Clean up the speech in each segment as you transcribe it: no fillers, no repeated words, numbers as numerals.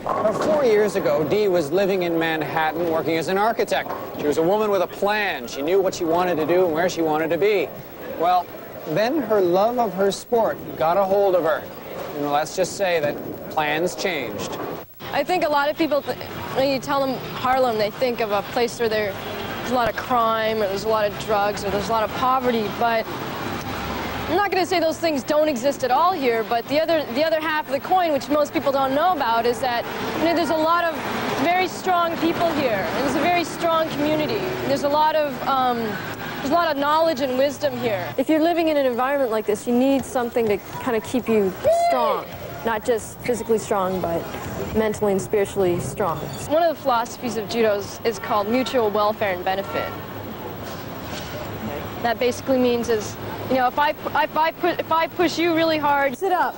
4 years ago, Dee was living in Manhattan working as an architect. She was a woman with a plan. She knew what she wanted to do and where she wanted to be. Well, then her love of her sport got a hold of her. And let's just say that plans changed. I think a lot of people, when you tell them Harlem, they think of a place where there's a lot of crime, or there's a lot of drugs, or there's a lot of poverty, but I'm not going to say those things don't exist at all here, but the other half of the coin, which most people don't know about, is that there's a lot of very strong people here. And there's a very strong community. There's a lot of knowledge and wisdom here. If you're living in an environment like this, you need something to kind of keep you strong. Not just physically strong, but mentally and spiritually strong. One of the philosophies of Judo is called mutual welfare and benefit. That basically means if I push you really hard, sit up.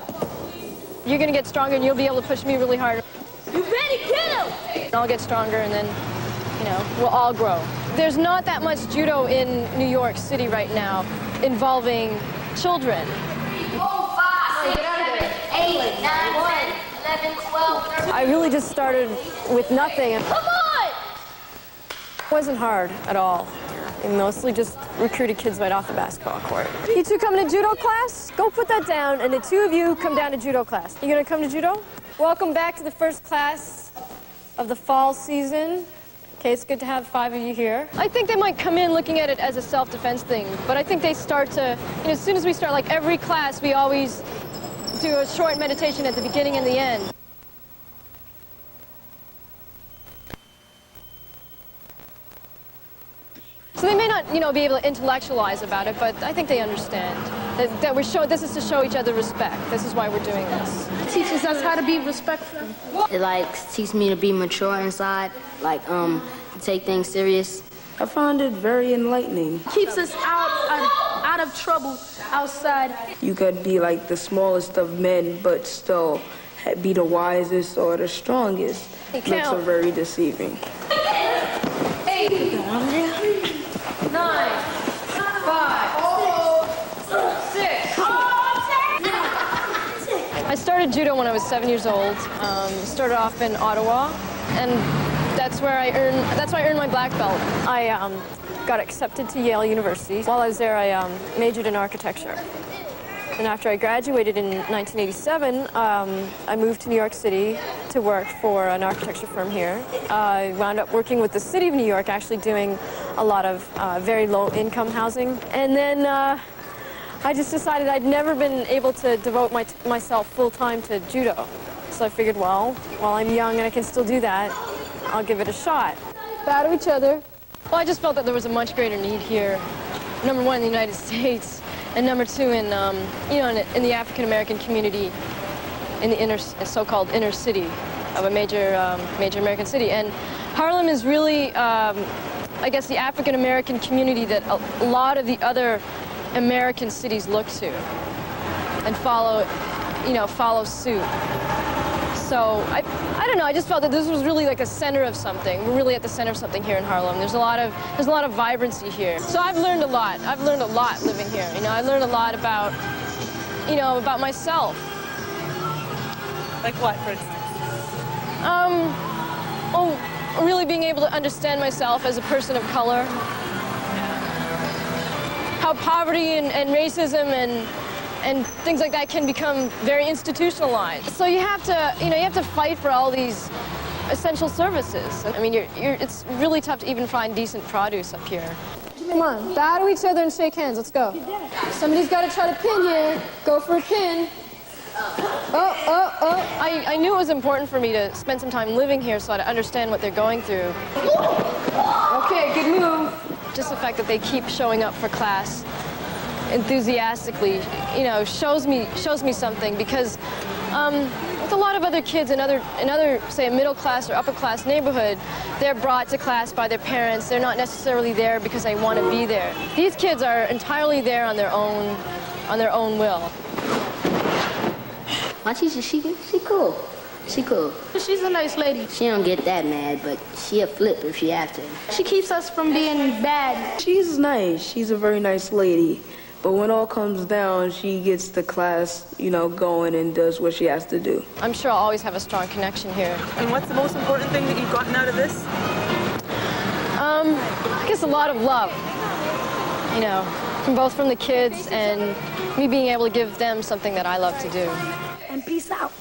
You're gonna get stronger and you'll be able to push me really hard. You ready, kiddo? I'll get stronger and then, we'll all grow. There's not that much judo in New York City right now involving children. 5, 6, 7, 8, 9, 10, 11, 12, 13. I really just started with nothing. Come on! It wasn't hard at all. I mostly just recruited kids right off the basketball court. You two coming to judo class? Go put that down, and the two of you come down to judo class. You gonna come to judo? Welcome back to the first class of the fall season. Okay, it's good to have 5 of you here. I think they might come in looking at it as a self-defense thing, but I think they start to, as soon as we start, like every class, we always do a short meditation at the beginning and the end. So they may not, be able to intellectualize about it, but I think they understand that this is to show each other respect. This is why we're doing this. It teaches us how to be respectful. It teaches me to be mature inside, to take things serious. I found it very enlightening. Keeps us out of trouble outside. You could be the smallest of men, but still be the wisest or the strongest. Looks are very deceiving. 8, 9, 5, 6. I started judo when I was 7 years old. Started off in Ottawa, and that's where I earned my black belt. I got accepted to Yale University. While I was there, I majored in architecture. And after I graduated in 1987, I moved to New York City to work for an architecture firm here. I wound up working with the city of New York, actually doing a lot of very low-income housing. And then I just decided I'd never been able to devote myself full-time to judo. So I figured, well, while I'm young and I can still do that, I'll give it a shot. Bow to each other. Well, I just felt that there was a much greater need here. Number one, in the United States. And number two, in the African-American community, in the so-called inner city of a major American city. And Harlem is really, I guess, the African-American community that a lot of the other American cities look to and follow suit. So I don't know. I just felt that this was really like a center of something. We're really at the center of something here in Harlem. There's a lot of vibrancy here. So I've learned a lot. I've learned a lot living here. I learned a lot about myself. Like what, for instance? Really being able to understand myself as a person of color. How poverty and racism and things like that can become very institutionalized. So you have to fight for all these essential services. I mean, it's really tough to even find decent produce up here. Come on, bow to each other and shake hands. Let's go. Somebody's got to try to pin here. Go for a pin. I knew it was important for me to spend some time living here so I'd understand what they're going through. Okay, good move. Just the fact that they keep showing up for class enthusiastically, shows me something, because with a lot of other kids in other, say, a middle class or upper class neighborhood, they're brought to class by their parents. They're not necessarily there because they want to be there. These kids are entirely there on their own will. My teacher, she cool. She cool. She's a nice lady. She don't get that mad, but she'll flip if she has to. She keeps us from being bad. She's nice. She's a very nice lady. But when all comes down, she gets the class, going and does what she has to do. I'm sure I'll always have a strong connection here. And what's the most important thing that you've gotten out of this? I guess a lot of love, from the kids and me being able to give them something that I love to do. And peace out.